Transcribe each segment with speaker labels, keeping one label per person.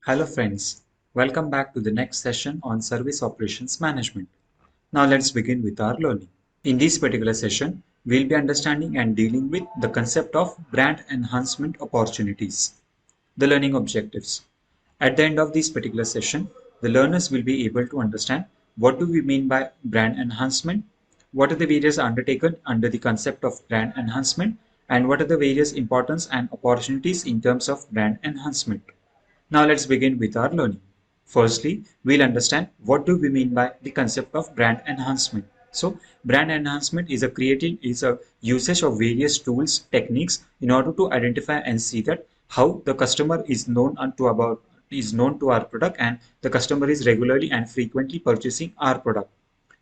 Speaker 1: Hello friends, welcome back to the next session on Service Operations Management. Now let's begin with our learning. In this particular session, we'll be understanding and dealing with the concept of brand enhancement opportunities. The learning objectives. At the end of this particular session, the learners will be able to understand what do we mean by brand enhancement, what are the various undertaken under the concept of brand enhancement, and what are the various importance and opportunities in terms of brand enhancement. Now let's begin with our learning. Firstly, we'll understand what do we mean by the concept of brand enhancement. So, brand enhancement is a usage of various tools, techniques in order to identify and see that how the customer is known to our product and the customer is regularly and frequently purchasing our product.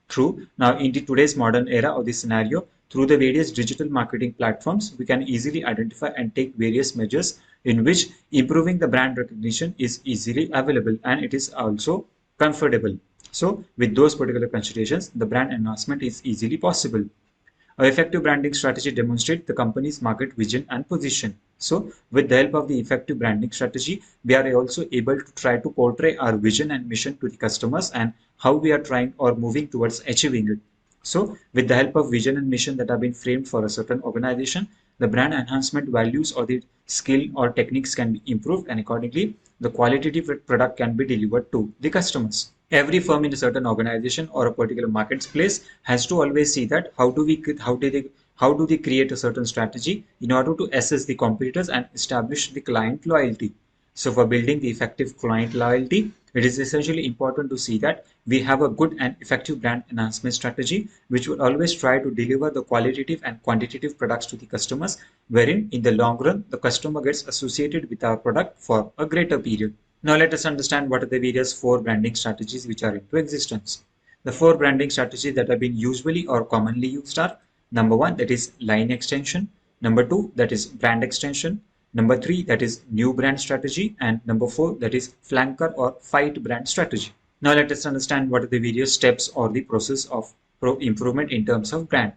Speaker 1: True. Now, in today's modern era or this scenario, through the various digital marketing platforms, we can easily identify and take various measures in which improving the brand recognition is easily available and it is also comfortable. So, with those particular considerations, the brand enhancement is easily possible. Our effective branding strategy demonstrates the company's market vision and position. So, with the help of the effective branding strategy, we are also able to try to portray our vision and mission to the customers and how we are trying or moving towards achieving it. So, with the help of vision and mission that have been framed for a certain organization, the brand enhancement values or the skill or techniques can be improved, and accordingly, the qualitative product can be delivered to the customers. Every firm in a certain organization or a particular marketplace has to always see that how do they create a certain strategy in order to assess the competitors and establish the client loyalty. So for building the effective client loyalty, it is essentially important to see that we have a good and effective brand enhancement strategy, which will always try to deliver the qualitative and quantitative products to the customers, wherein in the long run, the customer gets associated with our product for a greater period. Now let us understand what are the various four branding strategies which are into existence. The four branding strategies that have been usually or commonly used are: number one, that is line extension; number two, that is brand extension; number three, that is new brand strategy; and number four, that is flanker or fight brand strategy. Now let us understand what are the various steps or the process of improvement in terms of brand.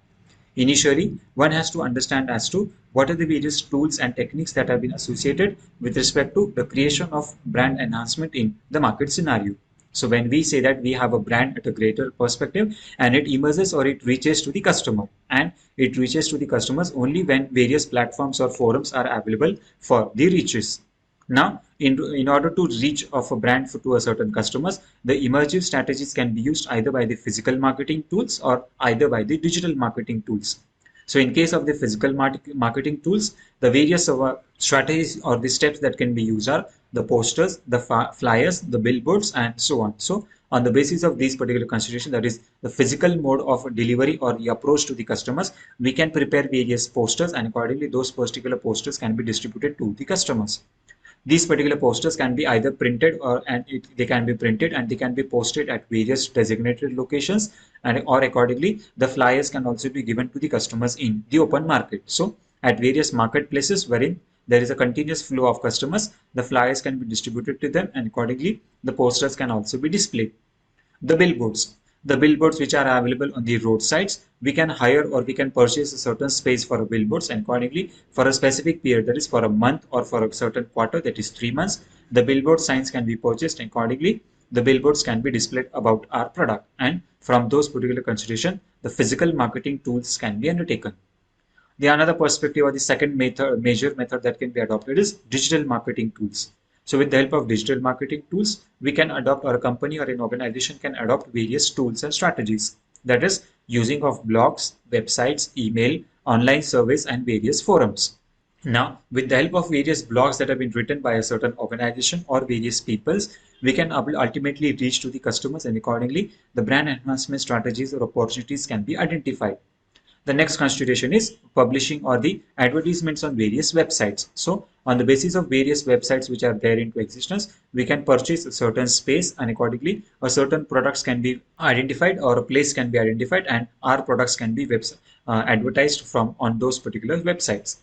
Speaker 1: Initially, one has to understand as to what are the various tools and techniques that have been associated with respect to the creation of brand enhancement in the market scenario. So when we say that we have a brand at a greater perspective and it emerges or it reaches to the customer, and it reaches to the customers only when various platforms or forums are available for the reaches. Now, in order to reach of a brand to a certain customers, the emerging strategies can be used either by the physical marketing tools or either by the digital marketing tools. So in case of the physical marketing tools, the various strategies or the steps that can be used are the posters, the flyers, the billboards, and so on. So on the basis of these particular considerations, that is the physical mode of delivery or the approach to the customers, we can prepare various posters, and accordingly those particular posters can be distributed to the customers. These particular posters can be either printed they can be printed and they can be posted at various designated locations, and or accordingly the flyers can also be given to the customers in the open market. So at various marketplaces wherein there is a continuous flow of customers, the flyers can be distributed to them, and accordingly the posters can also be displayed. The billboards. The billboards which are available on the roadsides, we can hire or we can purchase a certain space for a billboards, and accordingly for a specific period, that is for a month or for a certain quarter, that is 3 months, the billboard signs can be purchased, and accordingly the billboards can be displayed about our product, and from those particular consideration the physical marketing tools can be undertaken. The another perspective or the second major method that can be adopted is digital marketing tools. So with the help of digital marketing tools, we can adopt, or a company or an organization can adopt various tools and strategies. That is using of blogs, websites, email, online surveys, and various forums. Now, with the help of various blogs that have been written by a certain organization or various peoples, we can ultimately reach to the customers, and accordingly the brand enhancement strategies or opportunities can be identified. The next consideration is publishing or the advertisements on various websites. So on the basis of various websites which are there into existence, we can purchase a certain space, and accordingly a certain products can be identified or a place can be identified, and our products can be advertised from on those particular websites.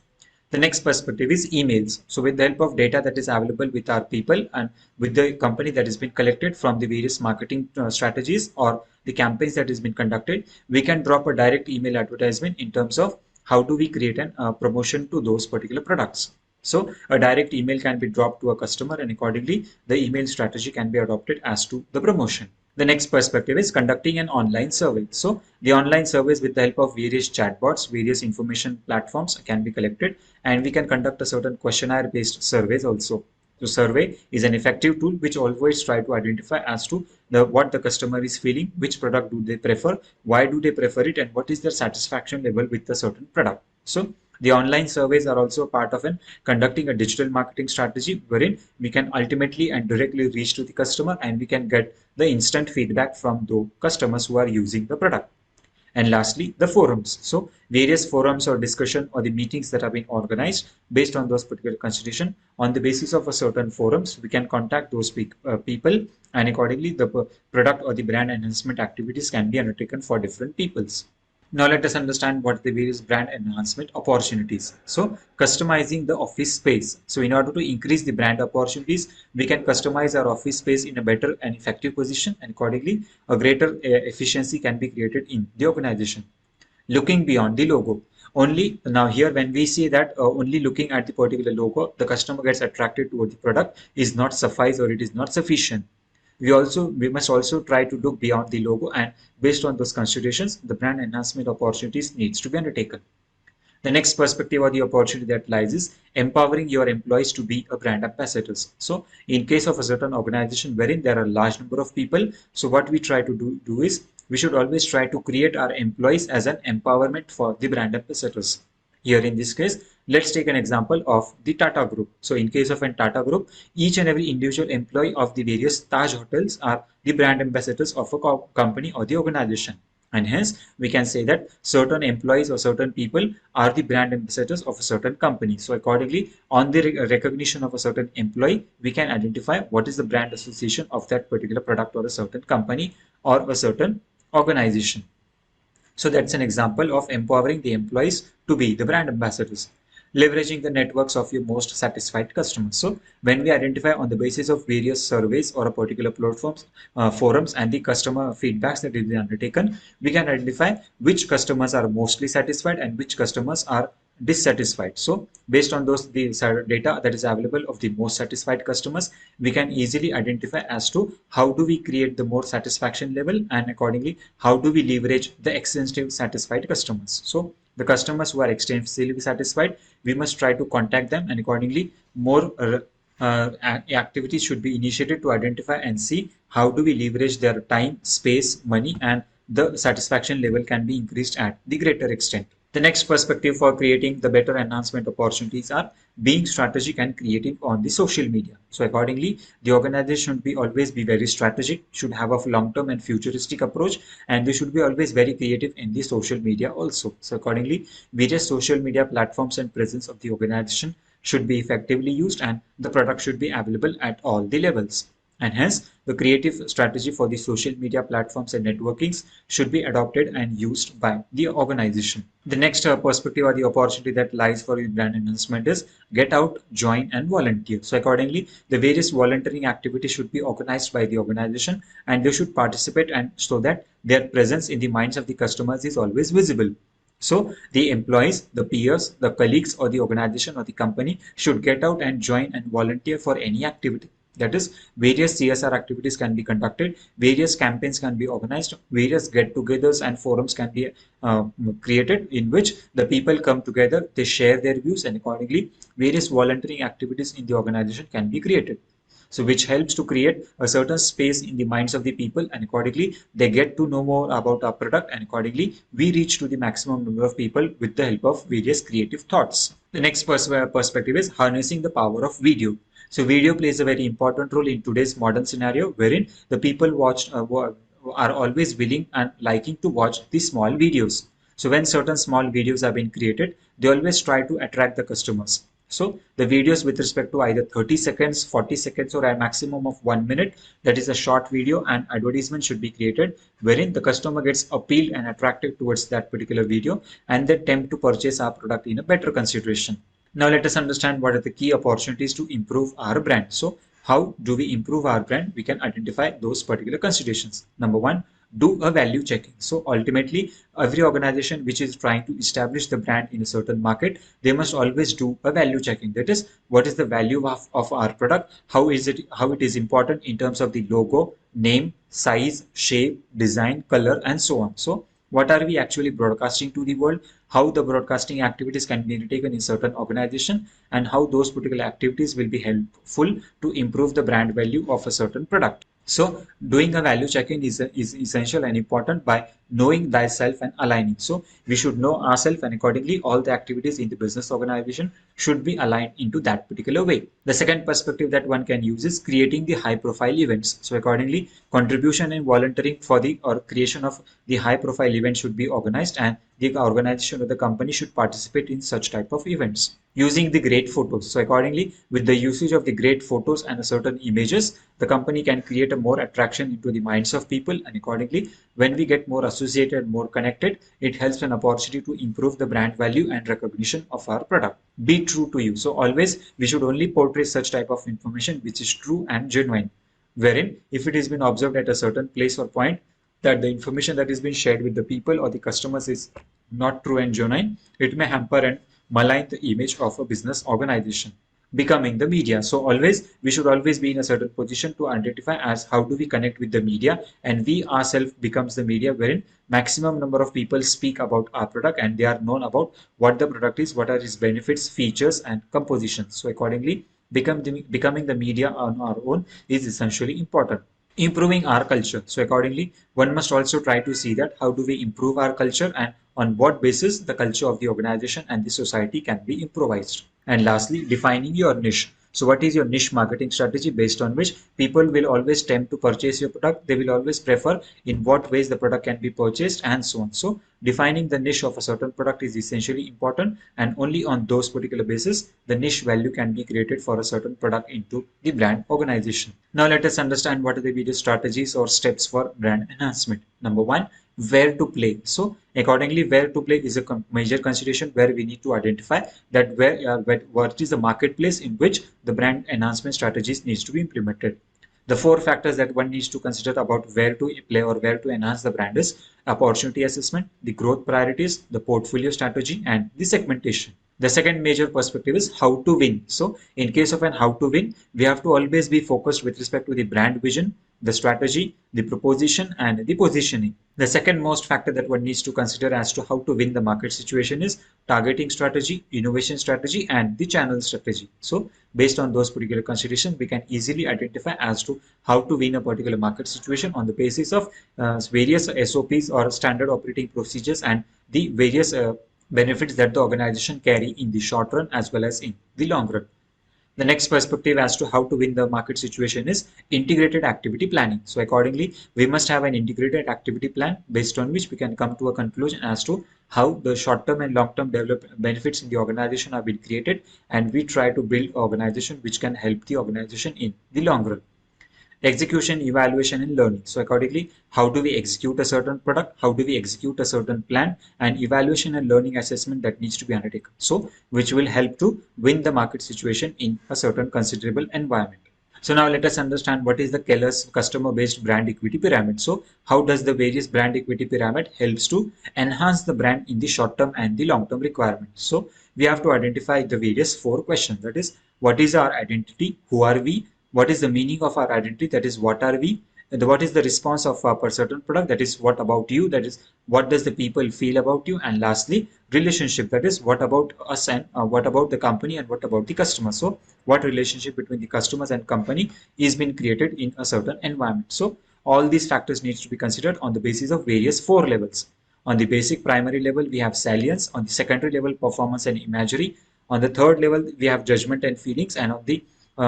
Speaker 1: The next perspective is emails. So with the help of data that is available with our people and with the company that has been collected from the various marketing strategies or the campaigns that has been conducted, we can drop a direct email advertisement in terms of how do we create a promotion to those particular products. So a direct email can be dropped to a customer, and accordingly, the email strategy can be adopted as to the promotion. The next perspective is conducting an online survey. So the online surveys with the help of various chatbots, various information platforms can be collected, and we can conduct a certain questionnaire based surveys also. So survey is an effective tool which always try to identify as to what the customer is feeling, which product do they prefer, why do they prefer it, and what is their satisfaction level with the certain product. So the online surveys are also part of an conducting a digital marketing strategy wherein we can ultimately and directly reach to the customer, and we can get the instant feedback from the customers who are using the product. And lastly, the forums. So various forums or discussion or the meetings that have been organized based on those particular consideration. On the basis of a certain forums, we can contact those people, and accordingly the product or the brand enhancement activities can be undertaken for different peoples. Now let us understand what the various brand enhancement opportunities. So customizing the office space. So in order to increase the brand opportunities, we can customize our office space in a better and effective position, and accordingly a greater efficiency can be created in the organization. Looking beyond the logo. Only now here when we say that only looking at the particular logo, the customer gets attracted toward the product is not suffice or it is not sufficient. We must also try to look beyond the logo, and based on those considerations, the brand enhancement opportunities needs to be undertaken. The next perspective or the opportunity that lies is empowering your employees to be a brand ambassadors. So in case of a certain organization wherein there are a large number of people, so what we try to do is we should always try to create our employees as an empowerment for the brand ambassadors. Here in this case, let's take an example of the Tata Group. So in case of an Tata Group, each and every individual employee of the various Taj hotels are the brand ambassadors of a company or the organization. And hence, we can say that certain employees or certain people are the brand ambassadors of a certain company. So accordingly, on the recognition of a certain employee, we can identify what is the brand association of that particular product or a certain company or a certain organization. So that's an example of empowering the employees to be the brand ambassadors. Leveraging the networks of your most satisfied customers. So when we identify on the basis of various surveys or a particular platforms, forums, and the customer feedbacks that will be undertaken, we can identify which customers are mostly satisfied and which customers are dissatisfied. So based on those the data that is available of the most satisfied customers, we can easily identify as to how do we create the more satisfaction level, and accordingly how do we leverage the extensive satisfied customers. So the customers who are extensively satisfied, we must try to contact them, and accordingly more activities should be initiated to identify and see how do we leverage their time, space, money, and the satisfaction level can be increased at the greater extent. The next perspective for creating the better enhancement opportunities are being strategic and creative on the social media. So accordingly, the organization should be always be very strategic, should have a long-term and futuristic approach, and they should be always very creative in the social media also. So accordingly, various social media platforms and presence of the organization should be effectively used, and the product should be available at all the levels. And hence, the creative strategy for the social media platforms and networkings should be adopted and used by the organization. The next perspective or the opportunity that lies for brand enhancement is get out, join, and volunteer. So accordingly, the various volunteering activities should be organized by the organization, and they should participate, and so that their presence in the minds of the customers is always visible. So the employees, the peers, the colleagues, or the organization or the company should get out and join and volunteer for any activity. That is, various CSR activities can be conducted, various campaigns can be organized, various get-togethers and forums can be created in which the people come together, they share their views, and accordingly, various volunteering activities in the organization can be created. So which helps to create a certain space in the minds of the people, and accordingly they get to know more about our product, and accordingly we reach to the maximum number of people with the help of various creative thoughts. The next perspective is harnessing the power of video. So video plays a very important role in today's modern scenario, wherein the people are always willing and liking to watch the small videos. So when certain small videos have been created, they always try to attract the customers. So the videos with respect to either 30 seconds, 40 seconds, or a maximum of 1 minute, that is a short video, and advertisement should be created wherein the customer gets appealed and attracted towards that particular video, and they tempt to purchase our product in a better consideration. Now let us understand what are the key opportunities to improve our brand. So how do we improve our brand? We can identify those particular considerations. Number one, do a value checking. So ultimately, every organization which is trying to establish the brand in a certain market, they must always do a value checking. That is, what is the value of our product? How it is important in terms of the logo, name, size, shape, design, color, and so on. So what are we actually broadcasting to the world, how the broadcasting activities can be undertaken in certain organization, and how those particular activities will be helpful to improve the brand value of a certain product. So doing a value checking is essential and important by knowing thyself and aligning. So we should know ourselves, and accordingly all the activities in the business organization should be aligned into that particular way. The second perspective that one can use is creating the high profile events. So accordingly, contribution and volunteering for the or creation of the high profile event should be organized, and the organization or the company should participate in such type of events. Using the great photos. So accordingly, with the usage of the great photos and certain images, the company can create a more attraction into the minds of people, and accordingly, when we get more associated, more connected, it helps an opportunity to improve the brand value and recognition of our product. Be true to you. So always we should only portray such type of information which is true and genuine, wherein if it has been observed at a certain place or point that the information that is being shared with the people or the customers is not true and genuine, it may hamper and malign the image of a business organization. Becoming the media. So always we should always be in a certain position to identify as how do we connect with the media, and we ourselves becomes the media, wherein maximum number of people speak about our product and they are known about what the product is, what are its benefits, features, and compositions. So accordingly, becoming the media on our own is essentially important. Improving our culture. So accordingly, one must also try to see that how do we improve our culture, and on what basis the culture of the organization and the society can be improvised. And lastly, defining your niche. So what is your niche marketing strategy based on which people will always tempt to purchase your product? They will always prefer in what ways the product can be purchased and so on. So defining the niche of a certain product is essentially important, and only on those particular basis the niche value can be created for a certain product into the brand organization. Now let us understand what are the various strategies or steps for brand enhancement. Number one, where to play. So accordingly, where to play is a major consideration where we need to identify that what is the marketplace in which the brand enhancement strategies needs to be implemented. The four factors that one needs to consider about where to play or where to enhance the brand is opportunity assessment, the growth priorities, the portfolio strategy, and the segmentation. The second major perspective is how to win. So in case of an how to win, we have to always be focused with respect to the brand vision, the strategy, the proposition, and the positioning. The second most factor that one needs to consider as to how to win the market situation is targeting strategy, innovation strategy, and the channel strategy. So based on those particular considerations, we can easily identify as to how to win a particular market situation on the basis of various SOPs or standard operating procedures and the various benefits that the organization carry in the short run as well as in the long run. The next perspective as to how to win the market situation is integrated activity planning. So accordingly, we must have an integrated activity plan based on which we can come to a conclusion as to how the short-term and long-term benefits in the organization have been created, and we try to build organization which can help the organization in the long run. Execution, evaluation, and learning. So accordingly, how do we execute a certain product? How do we execute a certain plan? And evaluation and learning assessment that needs to be undertaken. So which will help to win the market situation in a certain considerable environment. So now let us understand what is the Keller's customer-based brand equity pyramid. So how does the various brand equity pyramid helps to enhance the brand in the short-term and the long-term requirements. So we have to identify the various four questions. That is, what is our identity? Who are we? What is the meaning of our identity? That is, what are we? And what is the response of a certain product? That is, what about you? That is, what does the people feel about you? And lastly, relationship. That is, what about us and what about the company and what about the customer? So what relationship between the customers and company is being created in a certain environment. So all these factors needs to be considered on the basis of various four levels. On the basic primary level, we have salience. On the secondary level, performance and imagery. On the third level, we have judgment and feelings. And on the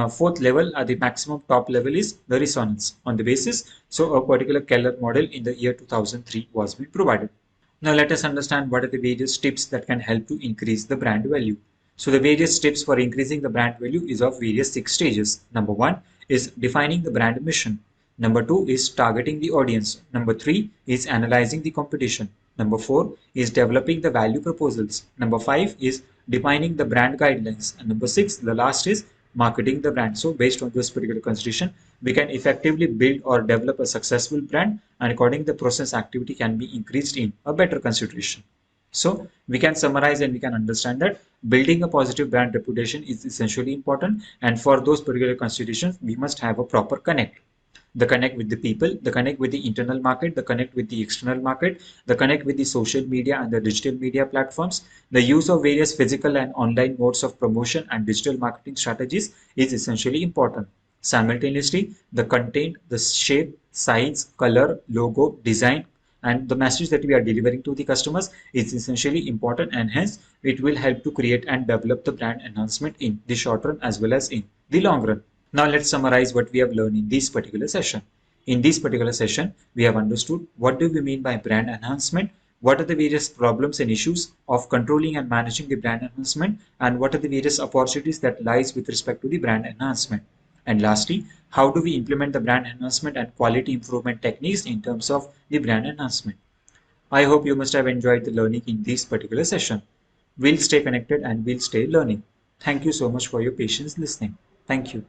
Speaker 1: fourth level, the maximum top level is the resonance. On the basis, so a particular Keller model in the year 2003 was being provided. Now let us understand what are the various tips that can help to increase the brand value. So the various tips for increasing the brand value is of various 6 stages. Number one is defining the brand mission. Number two is targeting the audience. Number three is analyzing the competition. Number four is developing the value proposals. Number five is defining the brand guidelines. And number six, the last is marketing the brand. So based on this particular consideration, we can effectively build or develop a successful brand, and according the process activity can be increased in a better consideration. So we can summarize and we can understand that building a positive brand reputation is essentially important, and for those particular considerations, we must have a proper connect. The connect with the people, the connect with the internal market, the connect with the external market, the connect with the social media and the digital media platforms, the use of various physical and online modes of promotion and digital marketing strategies is essentially important. Simultaneously, the content, the shape, size, color, logo, design, and the message that we are delivering to the customers is essentially important, and hence it will help to create and develop the brand enhancement in the short run as well as in the long run. Now let's summarize what we have learned in this particular session. In this particular session, we have understood what do we mean by brand enhancement, what are the various problems and issues of controlling and managing the brand enhancement, and what are the various opportunities that lies with respect to the brand enhancement. And lastly, how do we implement the brand enhancement and quality improvement techniques in terms of the brand enhancement. I hope you must have enjoyed the learning in this particular session. We'll stay connected and we'll stay learning. Thank you so much for your patience listening. Thank you.